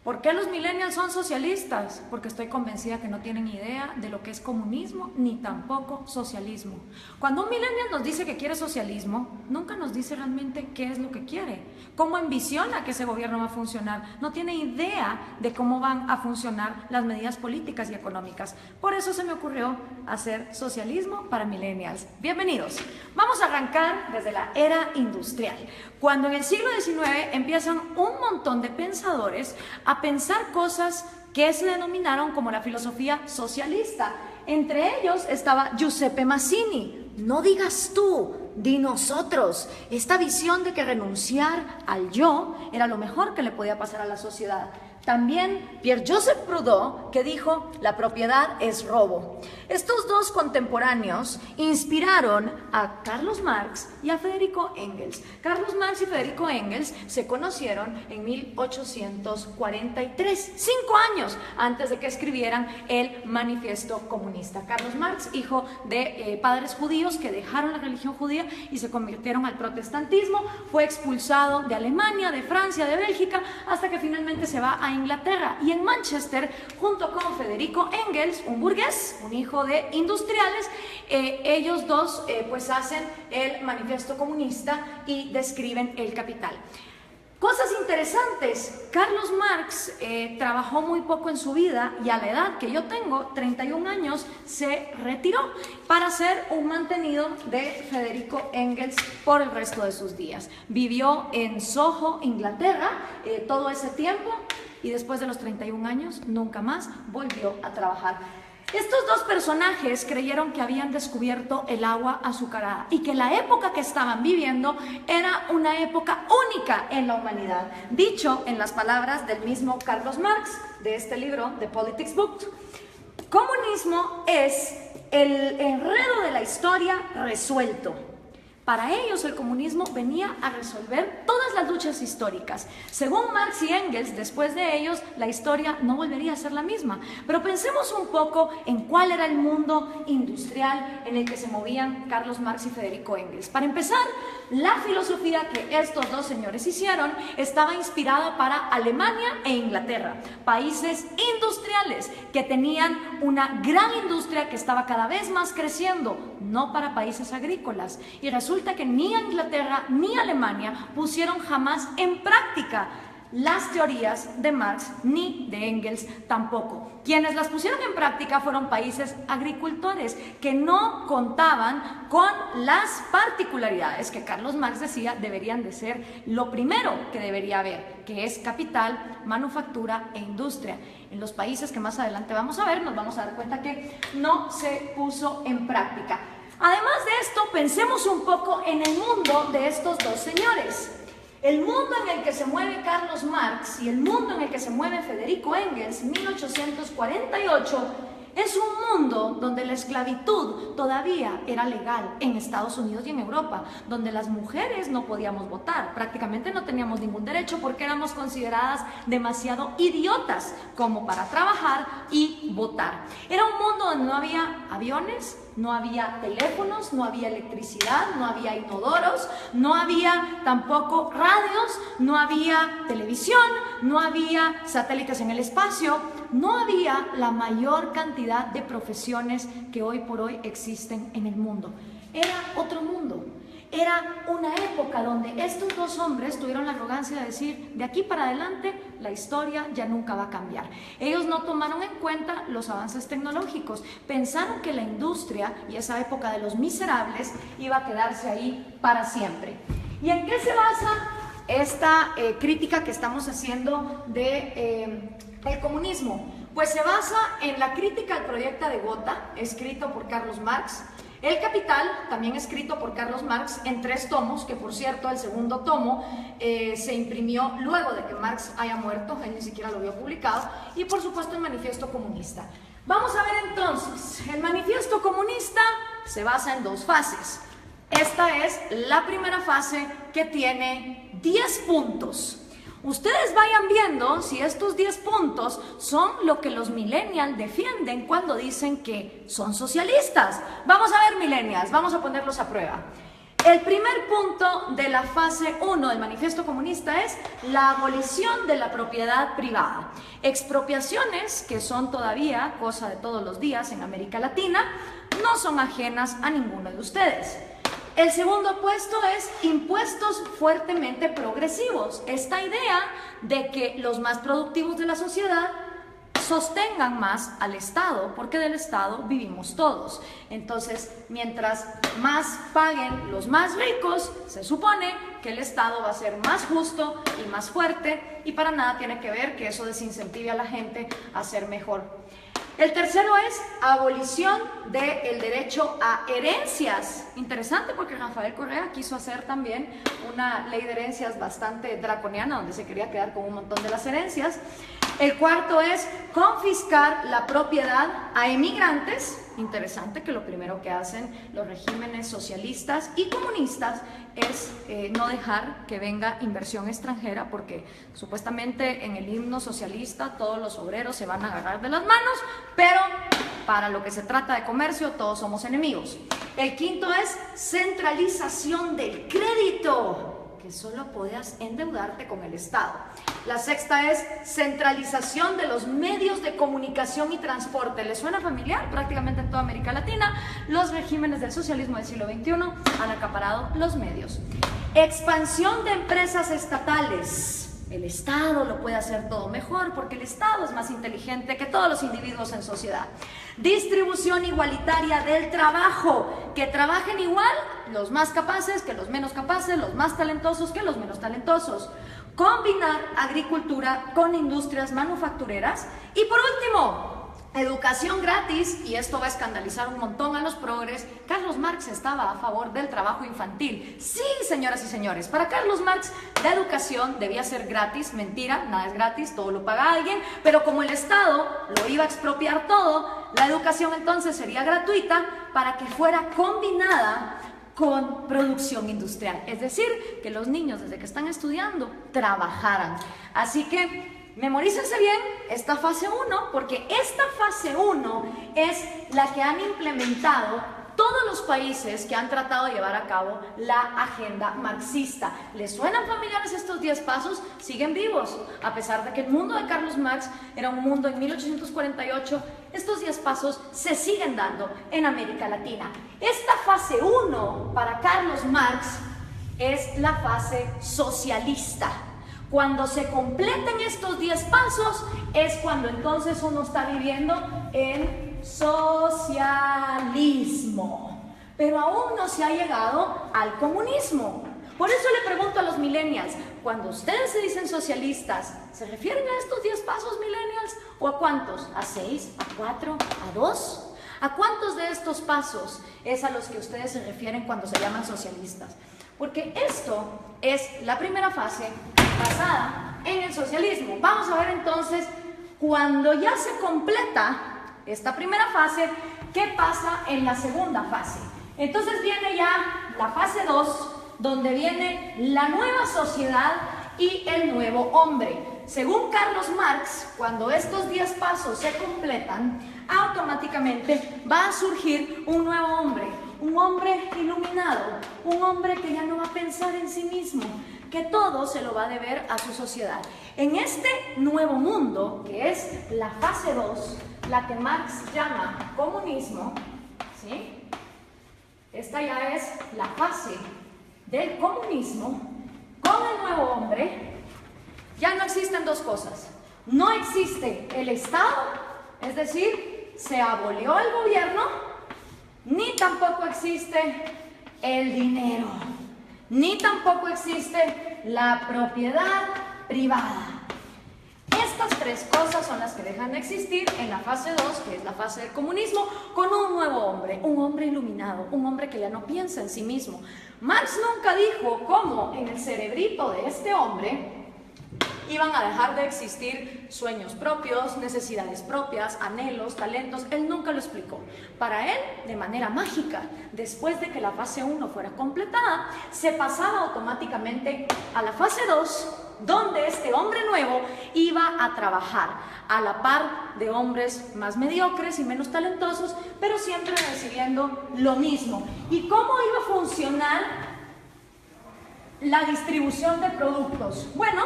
¿Por qué los millennials son socialistas? Porque estoy convencida que no tienen idea de lo que es comunismo ni tampoco socialismo. Cuando un millennial nos dice que quiere socialismo, nunca nos dice realmente qué es lo que quiere, cómo ambiciona que ese gobierno va a funcionar. No tiene idea de cómo van a funcionar las medidas políticas y económicas. Por eso se me ocurrió hacer socialismo para millennials. Bienvenidos. Vamos a arrancar desde la era industrial, cuando en el siglo XIX empiezan un montón de pensadores a pensar cosas que se denominaron como la filosofía socialista. Entre ellos estaba Giuseppe Mazzini. No digas tú, di nosotros. Esta visión de que renunciar al yo era lo mejor que le podía pasar a la sociedad. También Pierre-Joseph Proudhon, que dijo, la propiedad es robo. Estos dos contemporáneos inspiraron a Carlos Marx y a Federico Engels. Carlos Marx y Federico Engels se conocieron en 1843, 5 años antes de que escribieran el Manifiesto Comunista. Carlos Marx, hijo de padres judíos que dejaron la religión judía y se convirtieron al protestantismo, fue expulsado de Alemania, de Francia, de Bélgica, hasta que finalmente se va a Inglaterra, y en Manchester, junto con Federico Engels, un burgués, un hijo de industriales, ellos dos pues hacen el Manifiesto Comunista y describen el capital. Cosas interesantes, Carlos Marx trabajó muy poco en su vida y a la edad que yo tengo, 31 años, se retiró para ser un mantenido de Federico Engels por el resto de sus días. Vivió en Soho, Inglaterra, todo ese tiempo, y después de los 31 años nunca más volvió a trabajar. Estos dos personajes creyeron que habían descubierto el agua azucarada y que la época que estaban viviendo era una época única en la humanidad. Dicho en las palabras del mismo Carlos Marx, de este libro, The Politics Book, comunismo es el enredo de la historia resuelto. Para ellos el comunismo venía a resolver todas las luchas históricas. Según Marx y Engels, después de ellos la historia no volvería a ser la misma. Pero pensemos un poco en cuál era el mundo industrial en el que se movían Carlos Marx y Federico Engels. Para empezar, la filosofía que estos dos señores hicieron estaba inspirada para Alemania e Inglaterra, países industriales que tenían una gran industria que estaba cada vez más creciendo, no para países agrícolas. Y resulta que ni Inglaterra ni Alemania pusieron jamás en práctica las teorías de Marx ni de Engels tampoco. Quienes las pusieron en práctica fueron países agricultores que no contaban con las particularidades que Carlos Marx decía deberían de ser lo primero que debería haber, que es capital, manufactura e industria. En los países que más adelante vamos a ver, nos vamos a dar cuenta que no se puso en práctica. Además de esto, pensemos un poco en el mundo de estos dos señores. El mundo en el que se mueve Carlos Marx y el mundo en el que se mueve Federico Engels, 1848, es un mundo donde la esclavitud todavía era legal en Estados Unidos y en Europa, donde las mujeres no podíamos votar, prácticamente no teníamos ningún derecho porque éramos consideradas demasiado idiotas como para trabajar y votar. Era un mundo donde no había aviones, no había teléfonos, no había electricidad, no había inodoros, no había tampoco radios, no había televisión, no había satélites en el espacio, no había la mayor cantidad de profesiones que hoy por hoy existen en el mundo. Era otro mundo. Era una época donde estos dos hombres tuvieron la arrogancia de decir, de aquí para adelante la historia ya nunca va a cambiar. Ellos no tomaron en cuenta los avances tecnológicos, pensaron que la industria y esa época de los miserables iba a quedarse ahí para siempre. ¿Y en qué se basa esta crítica que estamos haciendo del comunismo? Pues se basa en la crítica al proyecto de Gotha, escrito por Carlos Marx, El Capital, también escrito por Carlos Marx en 3 tomos, que por cierto el segundo tomo se imprimió luego de que Marx haya muerto, él ni siquiera lo había publicado, y por supuesto el Manifiesto Comunista. Vamos a ver entonces, el Manifiesto Comunista se basa en 2 fases. Esta es la primera fase que tiene 10 puntos. Ustedes vayan viendo si estos 10 puntos son lo que los millennials defienden cuando dicen que son socialistas. Vamos a ver, millennials, vamos a ponerlos a prueba. El primer punto de la fase 1 del Manifiesto Comunista es la abolición de la propiedad privada. Expropiaciones, que son todavía cosa de todos los días en América Latina, no son ajenas a ninguno de ustedes. El segundo puesto es impuestos fuertemente progresivos. Esta idea de que los más productivos de la sociedad sostengan más al Estado, porque del Estado vivimos todos. Entonces, mientras más paguen los más ricos, se supone que el Estado va a ser más justo y más fuerte, y para nada tiene que ver que eso desincentive a la gente a ser mejor. El tercero es abolición del derecho a herencias. Interesante, porque Rafael Correa quiso hacer también una ley de herencias bastante draconiana, donde se quería quedar con un montón de las herencias. El cuarto es confiscar la propiedad a emigrantes. Interesante que lo primero que hacen los regímenes socialistas y comunistas es no dejar que venga inversión extranjera, porque supuestamente en el himno socialista todos los obreros se van a agarrar de las manos, pero para lo que se trata de comercio todos somos enemigos. El quinto es centralización del crédito, que solo podías endeudarte con el Estado. La sexta es centralización de los medios de comunicación y transporte. ¿Les suena familiar? Prácticamente en toda América Latina, los regímenes del socialismo del siglo XXI han acaparado los medios. Expansión de empresas estatales. El Estado lo puede hacer todo mejor, porque el Estado es más inteligente que todos los individuos en sociedad. Distribución igualitaria del trabajo, que trabajen igual los más capaces que los menos capaces, los más talentosos que los menos talentosos. Combinar agricultura con industrias manufactureras. Y por último, educación gratis, y esto va a escandalizar un montón a los progres. Carlos Marx estaba a favor del trabajo infantil. Sí, señoras y señores, para Carlos Marx la educación debía ser gratis. Mentira, nada es gratis, todo lo paga alguien, pero como el Estado lo iba a expropiar todo, la educación entonces sería gratuita para que fuera combinada con producción industrial, es decir, que los niños desde que están estudiando trabajaran. Así que memorícense bien esta fase 1, porque esta fase 1 es la que han implementado todos los países que han tratado de llevar a cabo la agenda marxista. ¿Les suenan familiares estos 10 pasos? Siguen vivos, a pesar de que el mundo de Carlos Marx era un mundo en 1848, estos 10 pasos se siguen dando en América Latina. Esta fase 1 para Carlos Marx es la fase socialista. Cuando se completen estos 10 pasos es cuando entonces uno está viviendo en socialismo, pero aún no se ha llegado al comunismo. Por eso le pregunto a los millennials, cuando ustedes se dicen socialistas, ¿se refieren a estos 10 pasos, millennials? ¿O a cuántos? ¿A 6? ¿A 4? ¿A 2? ¿A cuántos de estos pasos es a los que ustedes se refieren cuando se llaman socialistas? Porque esto es la primera fase basada en el socialismo. Vamos a ver entonces, cuando ya se completa esta primera fase, ¿qué pasa en la segunda fase? Entonces viene ya la fase 2, donde viene la nueva sociedad y el nuevo hombre. Según Carlos Marx, cuando estos 10 pasos se completan, automáticamente va a surgir un nuevo hombre, un hombre iluminado, un hombre que ya no va a pensar en sí mismo, que todo se lo va a deber a su sociedad. En este nuevo mundo, que es la fase 2, la que Marx llama comunismo, ¿sí? Esta ya es la fase del comunismo. Con el nuevo hombre ya no existen dos cosas. No existe el Estado, es decir, se abolió el gobierno, ni tampoco existe el dinero, ni tampoco existe la propiedad privada. Estas tres cosas son las que dejan de existir en la fase 2, que es la fase del comunismo, con un nuevo hombre, un hombre iluminado, un hombre que ya no piensa en sí mismo. Marx nunca dijo cómo en el cerebrito de este hombre iban a dejar de existir sueños propios, necesidades propias, anhelos, talentos. Él nunca lo explicó. Para él, de manera mágica, después de que la fase 1 fuera completada, se pasaba automáticamente a la fase 2, donde este hombre nuevo iba a trabajar a la par de hombres más mediocres y menos talentosos, pero siempre recibiendo lo mismo. ¿Y cómo iba a funcionar la distribución de productos. Bueno,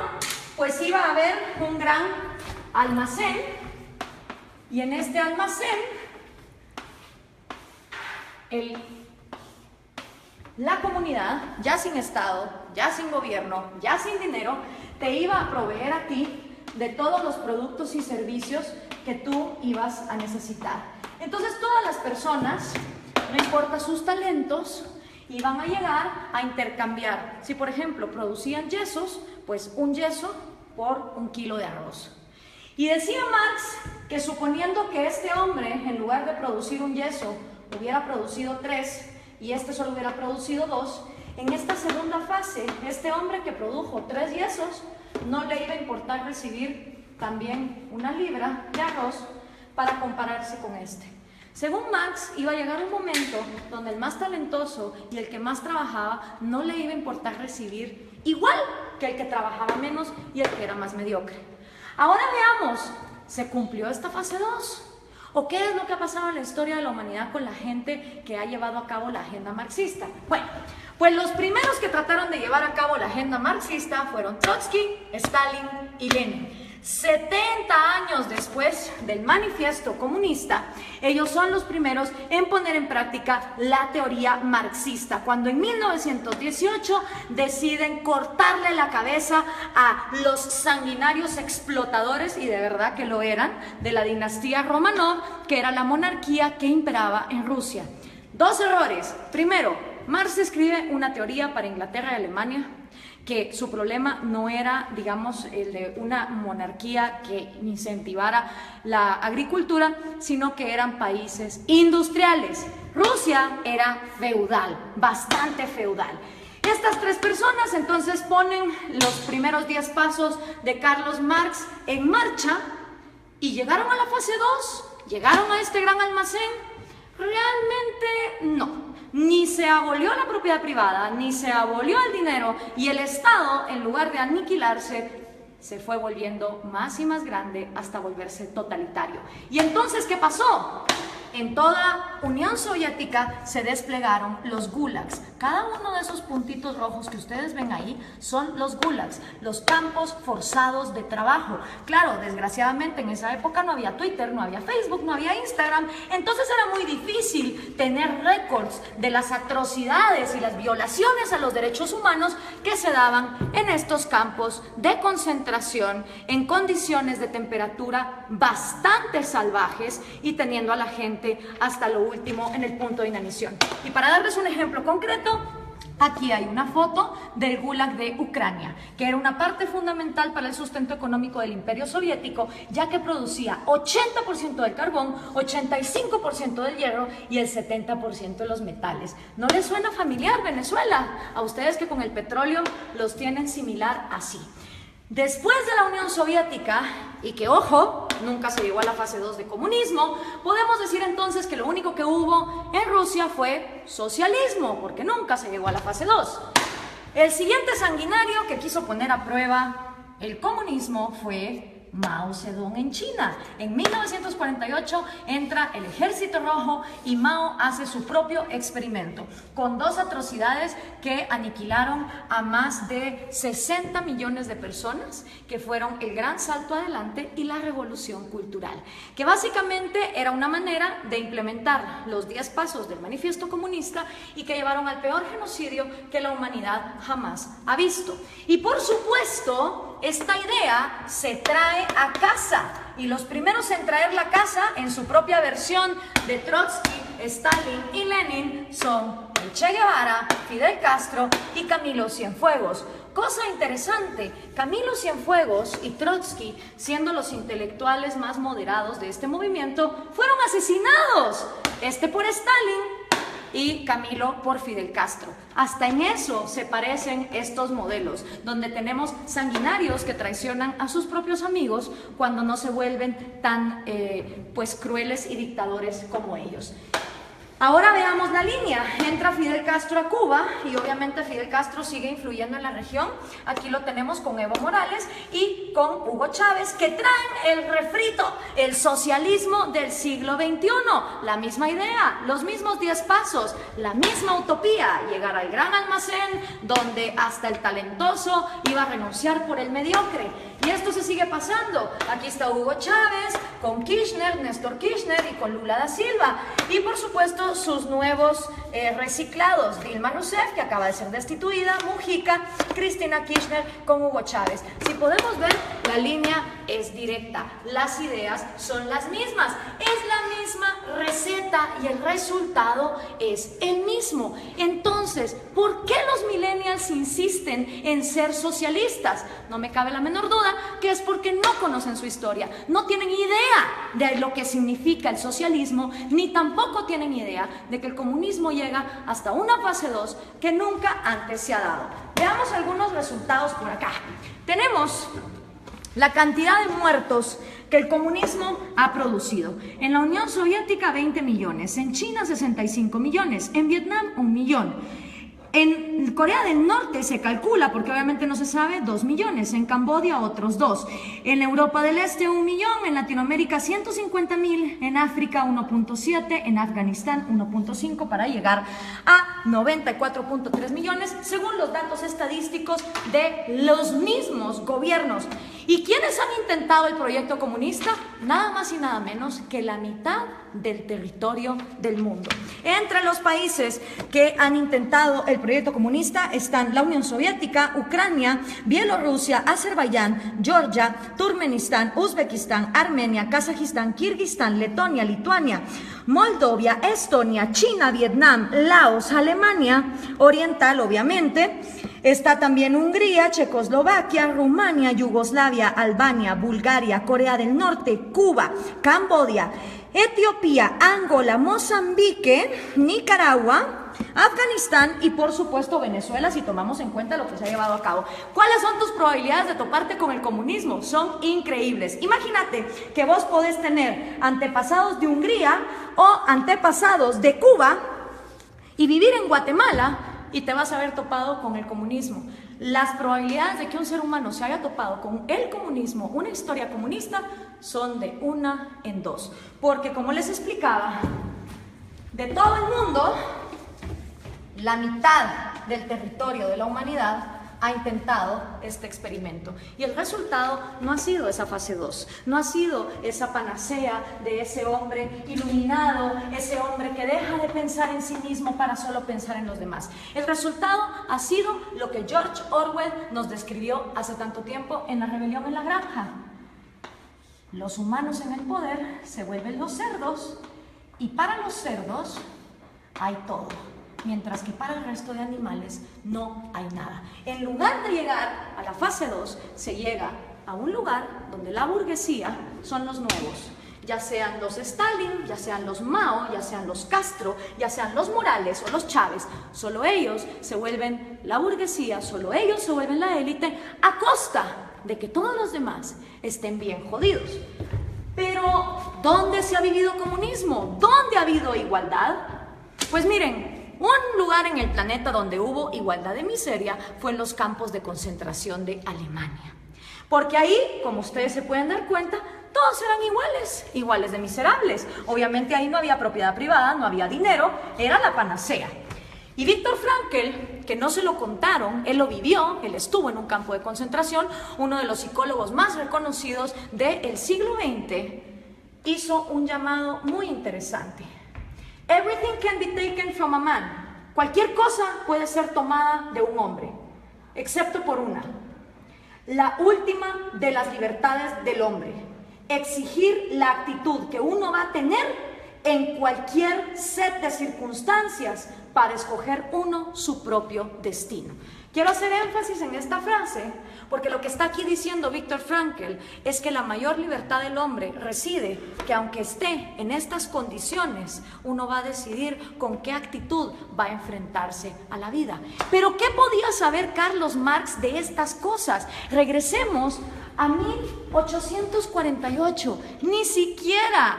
pues iba a haber un gran almacén y en este almacén la comunidad, ya sin Estado, ya sin gobierno, ya sin dinero, te iba a proveer a ti de todos los productos y servicios que tú ibas a necesitar. Entonces todas las personas, no importa sus talentos, iban a llegar a intercambiar. Si por ejemplo producían yesos, pues un yeso por 1 kilo de arroz. Y decía Marx que suponiendo que este hombre, en lugar de producir un yeso, hubiera producido 3 y este solo hubiera producido 2, en esta segunda fase, este hombre que produjo 3 yesos, no le iba a importar recibir también 1 libra de arroz para compararse con este. Según Marx, iba a llegar un momento donde el más talentoso y el que más trabajaba no le iba a importar recibir igual que el que trabajaba menos y el que era más mediocre. Ahora veamos, ¿se cumplió esta fase 2? ¿O qué es lo que ha pasado en la historia de la humanidad con la gente que ha llevado a cabo la agenda marxista? Bueno, pues los primeros que trataron de llevar a cabo la agenda marxista fueron Trotsky, Stalin y Lenin. 70 años después del manifiesto comunista, ellos son los primeros en poner en práctica la teoría marxista, cuando en 1918 deciden cortarle la cabeza a los sanguinarios explotadores, y de verdad que lo eran, de la dinastía Romanov, que era la monarquía que imperaba en Rusia. 2 errores. Primero, Marx escribe una teoría para Inglaterra y Alemania, que su problema no era, digamos, el de una monarquía que incentivara la agricultura, sino que eran países industriales. Rusia era feudal, bastante feudal. Estas 3 personas entonces ponen los primeros 10 pasos de Carlos Marx en marcha y llegaron a la fase 2, llegaron a este gran almacén. Realmente no. Ni se abolió la propiedad privada, ni se abolió el dinero, y el Estado, en lugar de aniquilarse, se fue volviendo más y más grande hasta volverse totalitario. ¿Y entonces qué pasó? En toda Unión Soviética se desplegaron los gulags. Cada uno de esos puntitos rojos que ustedes ven ahí son los gulags, los campos forzados de trabajo. Claro, desgraciadamente en esa época no había Twitter, no había Facebook, no había Instagram, entonces era muy difícil tener récords de las atrocidades y las violaciones a los derechos humanos que se daban en estos campos de concentración en condiciones de temperatura bastante salvajes y teniendo a la gente hasta lo último en el punto de inanición. Y para darles un ejemplo concreto, aquí hay una foto del Gulag de Ucrania, que era una parte fundamental para el sustento económico del Imperio Soviético, ya que producía 80% del carbón, 85% del hierro y el 70% de los metales. ¿No les suena familiar Venezuela? A ustedes que con el petróleo los tienen similar así. Después de la Unión Soviética, y que ojo, nunca se llegó a la fase 2 de comunismo, podemos decir entonces que lo único que hubo en Rusia fue socialismo, porque nunca se llegó a la fase 2. El siguiente sanguinario que quiso poner a prueba el comunismo fue Mao Zedong en China. En 1948 entra el Ejército Rojo y Mao hace su propio experimento con 2 atrocidades que aniquilaron a más de 60 millones de personas, que fueron el gran salto adelante y la revolución cultural, que básicamente era una manera de implementar los 10 pasos del manifiesto comunista y que llevaron al peor genocidio que la humanidad jamás ha visto. Y por supuesto, esta idea se trae a casa, y los primeros en traer la casa en su propia versión de Trotsky, Stalin y Lenin son el Che Guevara, Fidel Castro y Camilo Cienfuegos. Cosa interesante, Camilo Cienfuegos y Trotsky, siendo los intelectuales más moderados de este movimiento, fueron asesinados, este por Stalin y Camilo por Fidel Castro. Hasta en eso se parecen estos modelos, donde tenemos sanguinarios que traicionan a sus propios amigos cuando no se vuelven tan pues crueles y dictadores como ellos. Ahora veamos la línea. Entra Fidel Castro a Cuba y obviamente Fidel Castro sigue influyendo en la región. Aquí lo tenemos con Evo Morales y con Hugo Chávez, que traen el refrito, el socialismo del siglo XXI. La misma idea, los mismos 10 pasos, la misma utopía, llegar al gran almacén donde hasta el talentoso iba a renunciar por el mediocre. Y esto se sigue pasando. Aquí está Hugo Chávez con Kirchner, Néstor Kirchner y con Lula da Silva. Y por supuesto sus nuevos reciclados, Dilma Rousseff, que acaba de ser destituida, Mujica, Cristina Kirchner con Hugo Chávez. Si podemos ver, la línea es directa, las ideas son las mismas, es la misma receta y el resultado es el mismo. Entonces, ¿por qué los millennials insisten en ser socialistas? No me cabe la menor duda que es porque no conocen su historia, no tienen idea de lo que significa el socialismo, ni tampoco tienen idea de que el comunismo llega hasta una fase 2 que nunca antes se ha dado. Veamos algunos resultados por acá. Tenemos la cantidad de muertos que el comunismo ha producido. En la Unión Soviética 20 millones, en China 65 millones, en Vietnam 1 millón. En Corea del Norte se calcula, porque obviamente no se sabe, 2 millones, en Camboya otros 2, en Europa del Este 1 millón, en Latinoamérica 150.000, en África 1.7, en Afganistán 1.5 para llegar a 94.3 millones, según los datos estadísticos de los mismos gobiernos. ¿Y quiénes han intentado el proyecto comunista? Nada más y nada menos que la mitad del territorio del mundo. Entre los países que han intentado el proyecto comunista están la Unión Soviética, Ucrania, Bielorrusia, Azerbaiyán, Georgia, Turkmenistán, Uzbekistán, Armenia, Kazajistán, Kirguistán, Letonia, Lituania, Moldovia, Estonia, China, Vietnam, Laos, Alemania Oriental, obviamente. Está también Hungría, Checoslovaquia, Rumania, Yugoslavia, Albania, Bulgaria, Corea del Norte, Cuba, Camboya, Etiopía, Angola, Mozambique, Nicaragua, Afganistán y por supuesto Venezuela, si tomamos en cuenta lo que se ha llevado a cabo. ¿Cuáles son tus probabilidades de toparte con el comunismo? Son increíbles. Imagínate que vos podés tener antepasados de Hungría o antepasados de Cuba y vivir en Guatemala y te vas a haber topado con el comunismo. Las probabilidades de que un ser humano se haya topado con el comunismo, una historia comunista, son de 1 en 2. Porque como les explicaba, de todo el mundo, la mitad del territorio de la humanidad ha intentado este experimento. Y el resultado no ha sido esa fase 2, no ha sido esa panacea de ese hombre iluminado, ese hombre que deja de pensar en sí mismo para solo pensar en los demás. El resultado ha sido lo que George Orwell nos describió hace tanto tiempo en La rebelión en la granja. Los humanos en el poder se vuelven los cerdos y para los cerdos hay todo, mientras que para el resto de animales no hay nada. En lugar de llegar a la fase 2, se llega a un lugar donde la burguesía son los nuevos, ya sean los Stalin, ya sean los Mao, ya sean los Castro, ya sean los Morales o los Chávez. Solo ellos se vuelven la burguesía, solo ellos se vuelven la élite, a costa de que todos los demás estén bien jodidos. Pero, ¿dónde se ha vivido comunismo? ¿Dónde ha habido igualdad? Pues miren, un lugar en el planeta donde hubo igualdad de miseria fue en los campos de concentración de Alemania. Porque ahí, como ustedes se pueden dar cuenta, todos eran iguales de miserables. Obviamente ahí no había propiedad privada, no había dinero, era la panacea. Y Viktor Frankl, que no se lo contaron, él lo vivió, él estuvo en un campo de concentración, uno de los psicólogos más reconocidos del siglo XX, hizo un llamado muy interesante. Everything can be taken from a man. Cualquier cosa puede ser tomada de un hombre, excepto por una. La última de las libertades del hombre. Exigir la actitud que uno va a tener en cualquier set de circunstancias para escoger uno su propio destino. Quiero hacer énfasis en esta frase porque lo que está aquí diciendo Viktor Frankl es que la mayor libertad del hombre reside que aunque esté en estas condiciones, uno va a decidir con qué actitud va a enfrentarse a la vida. Pero ¿qué podía saber Carlos Marx de estas cosas? Regresemos a 1848, ni siquiera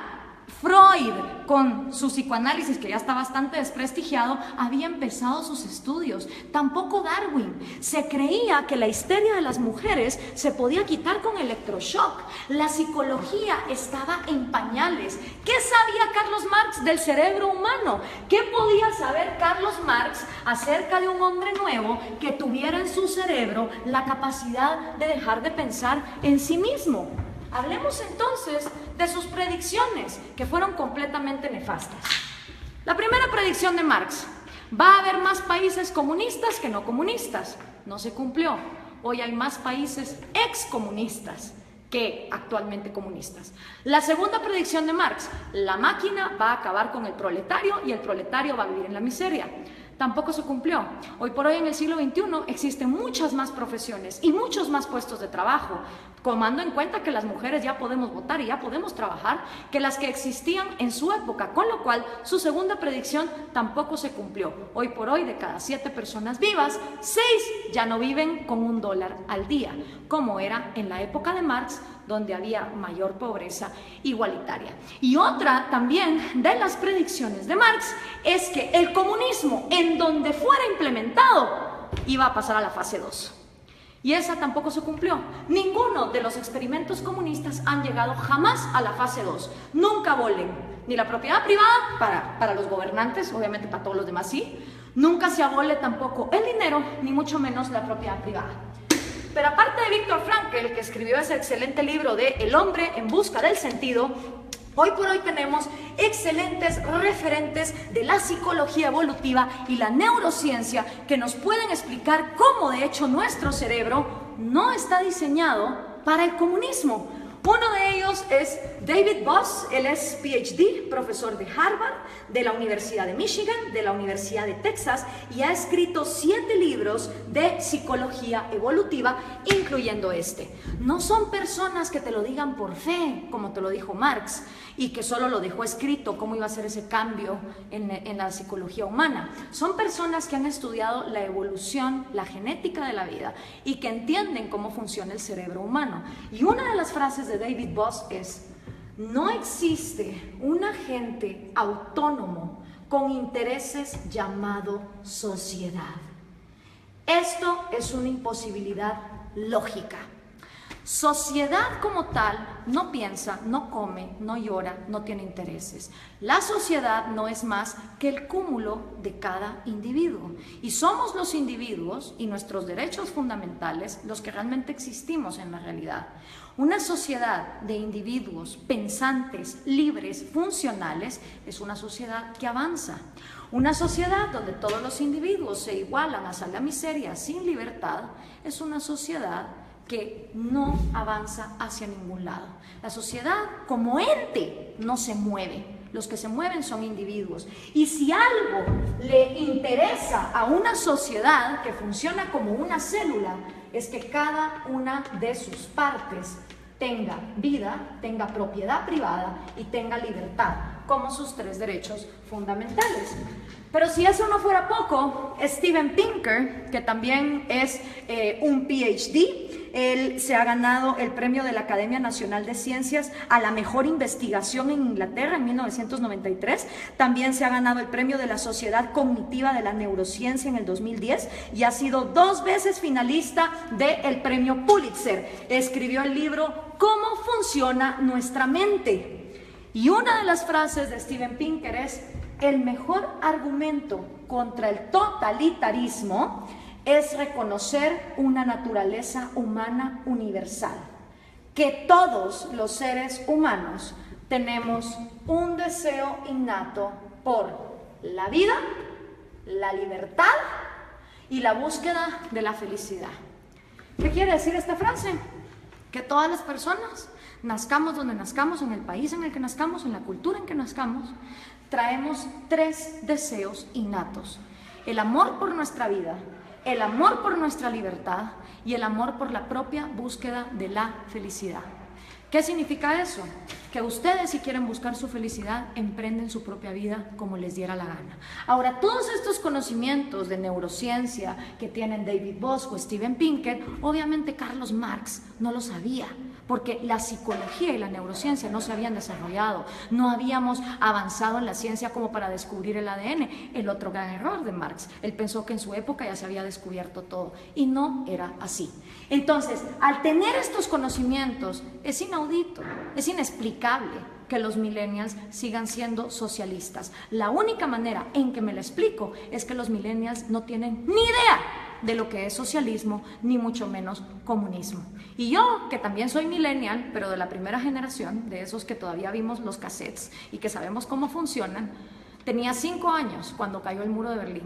Freud, con su psicoanálisis, que ya está bastante desprestigiado, había empezado sus estudios. Tampoco Darwin. Se creía que la histeria de las mujeres se podía quitar con electroshock. La psicología estaba en pañales. ¿Qué sabía Carlos Marx del cerebro humano? ¿Qué podía saber Carlos Marx acerca de un hombre nuevo que tuviera en su cerebro la capacidad de dejar de pensar en sí mismo? Hablemos entonces de sus predicciones, que fueron completamente nefastas. La primera predicción de Marx: va a haber más países comunistas que no comunistas. No se cumplió. Hoy hay más países excomunistas que actualmente comunistas. La segunda predicción de Marx: la máquina va a acabar con el proletario y el proletario va a vivir en la miseria. Tampoco se cumplió. Hoy por hoy, en el siglo XXI, existen muchas más profesiones y muchos más puestos de trabajo, tomando en cuenta que las mujeres ya podemos votar y ya podemos trabajar, que las que existían en su época, con lo cual su segunda predicción tampoco se cumplió. Hoy por hoy, de cada 7 personas vivas, 6 ya no viven con $1 al día, como era en la época de Marx, donde había mayor pobreza igualitaria. Y otra también de las predicciones de Marx es que el comunismo, en donde fuera implementado, iba a pasar a la fase 2. Y esa tampoco se cumplió. Ninguno de los experimentos comunistas han llegado jamás a la fase 2. Nunca abolen ni la propiedad privada para los gobernantes, obviamente para todos los demás sí. Nunca se abole tampoco el dinero, ni mucho menos la propiedad privada. Pero aparte de Viktor Frankl, que escribió ese excelente libro de El hombre en busca del sentido, hoy por hoy tenemos excelentes referentes de la psicología evolutiva y la neurociencia que nos pueden explicar cómo de hecho nuestro cerebro no está diseñado para el comunismo. Uno de ellos es David Boss. Él es PhD, profesor de Harvard, de la Universidad de Michigan, de la Universidad de Texas, y ha escrito 7 libros de psicología evolutiva, incluyendo este. No son personas que te lo digan por fe, como te lo dijo Marx, y que solo lo dejó escrito cómo iba a ser ese cambio en la psicología humana. Son personas que han estudiado la evolución, la genética de la vida, y que entienden cómo funciona el cerebro humano. Y una de las frases de David Boss es: no existe un agente autónomo con intereses llamado sociedad. Esto es una imposibilidad lógica. Sociedad como tal no piensa, no come, no llora, no tiene intereses. La sociedad no es más que el cúmulo de cada individuo. Y somos los individuos y nuestros derechos fundamentales los que realmente existimos en la realidad. Una sociedad de individuos pensantes, libres, funcionales, es una sociedad que avanza. Una sociedad donde todos los individuos se igualan hasta la miseria sin libertad, es una sociedad que no avanza hacia ningún lado. La sociedad como ente no se mueve. Los que se mueven son individuos. Y si algo le interesa a una sociedad que funciona como una célula, es que cada una de sus partes tenga vida, tenga propiedad privada y tenga libertad, como sus 3 derechos fundamentales. Pero si eso no fuera poco, Steven Pinker, que también es un PhD, él se ha ganado el premio de la Academia Nacional de Ciencias a la mejor investigación en Inglaterra en 1993. También se ha ganado el premio de la Sociedad Cognitiva de la Neurociencia en el 2010 y ha sido 2 veces finalista del premio Pulitzer. Escribió el libro ¿Cómo funciona nuestra mente? Y una de las frases de Steven Pinker es: el mejor argumento contra el totalitarismo es reconocer una naturaleza humana universal, que todos los seres humanos tenemos un deseo innato por la vida, la libertad y la búsqueda de la felicidad. ¿Qué quiere decir esta frase? Que todas las personas, nazcamos donde nazcamos, en el país en el que nazcamos, en la cultura en que nazcamos, traemos 3 deseos innatos: el amor por nuestra vida, el amor por nuestra libertad y el amor por la propia búsqueda de la felicidad. ¿Qué significa eso? Que ustedes, si quieren buscar su felicidad, emprenden su propia vida como les diera la gana. Ahora, todos estos conocimientos de neurociencia que tienen David Boss o Steven Pinker, obviamente Carlos Marx no lo sabía, porque la psicología y la neurociencia no se habían desarrollado, no habíamos avanzado en la ciencia como para descubrir el ADN, el otro gran error de Marx. Él pensó que en su época ya se había descubierto todo, y no era así. Entonces, al tener estos conocimientos, es inaudito, es inexplicable que los millennials sigan siendo socialistas. La única manera en que me lo explico es que los millennials no tienen ni idea de lo que es socialismo, ni mucho menos comunismo. Y yo, que también soy millennial, pero de la primera generación, de esos que todavía vimos los cassettes y que sabemos cómo funcionan, tenía 5 años cuando cayó el muro de Berlín.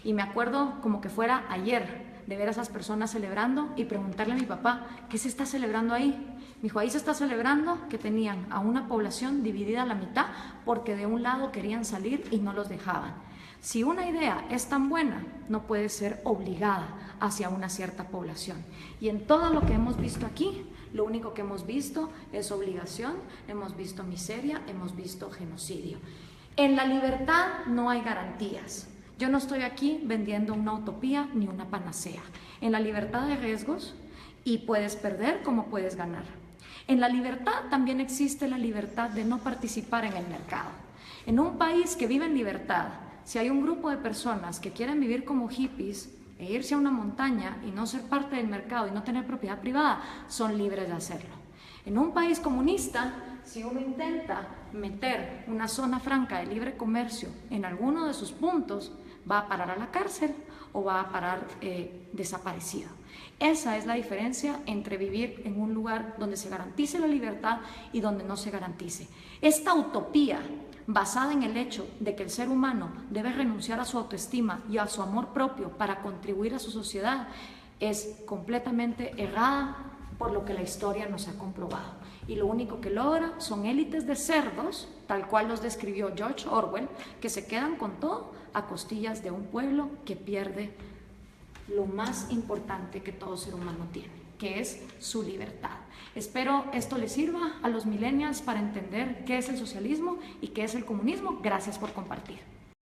Y me acuerdo como que fuera ayer de ver a esas personas celebrando y preguntarle a mi papá, ¿qué se está celebrando ahí? Me dijo, ahí se está celebrando que tenían a una población dividida a la mitad porque de un lado querían salir y no los dejaban. Si una idea es tan buena, no puede ser obligada hacia una cierta población. Y en todo lo que hemos visto aquí, lo único que hemos visto es obligación, hemos visto miseria, hemos visto genocidio. En la libertad no hay garantías. Yo no estoy aquí vendiendo una utopía ni una panacea. En la libertad hay riesgos y puedes perder como puedes ganar. En la libertad también existe la libertad de no participar en el mercado. En un país que vive en libertad, si hay un grupo de personas que quieren vivir como hippies e irse a una montaña y no ser parte del mercado y no tener propiedad privada, son libres de hacerlo. En un país comunista, si uno intenta meter una zona franca de libre comercio en alguno de sus puntos, va a parar a la cárcel o va a parar desaparecido. Esa es la diferencia entre vivir en un lugar donde se garantice la libertad y donde no se garantice. Esta utopía basada en el hecho de que el ser humano debe renunciar a su autoestima y a su amor propio para contribuir a su sociedad, es completamente errada por lo que la historia nos ha comprobado. Y lo único que logra son élites de cerdos, tal cual los describió George Orwell, que se quedan con todo a costillas de un pueblo que pierde lo más importante que todo ser humano tiene, que es su libertad. Espero esto les sirva a los millennials para entender qué es el socialismo y qué es el comunismo. Gracias por compartir.